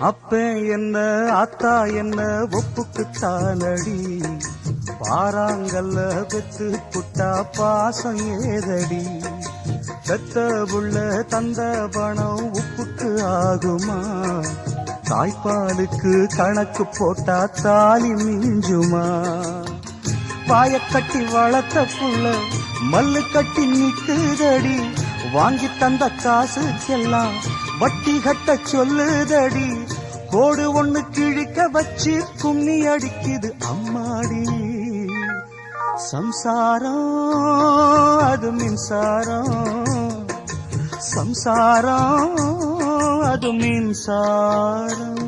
அப்ப என்ன ஆத்தா என்ன ஒப்புக்குத்தானடி, பாறாங்கல்ல பெத்து புட்டா பாசம் ஏதடி, பெத்த புள்ள தந்த பணம் உப்புக்கு ஆகுமா, தாய்ப்பாலுக்கு கணக்கு போட்டா தாலி மிஞ்சுமா, பாயக்கட்டி வளர்த்த புள்ள மல்லு கட்டி நிக்குதடி, வாங்கி தந்த காசுக்கெல்லாம் வட்டி கட்ட சொல்லுதடி, கோடு ஒண்ணு கிழிக்க வச்சு கும்மி அடிக்குது அம்மாடி, சம்சாரம் அது மின்சாரம், சம்சாரம் அது மின்சாரம்.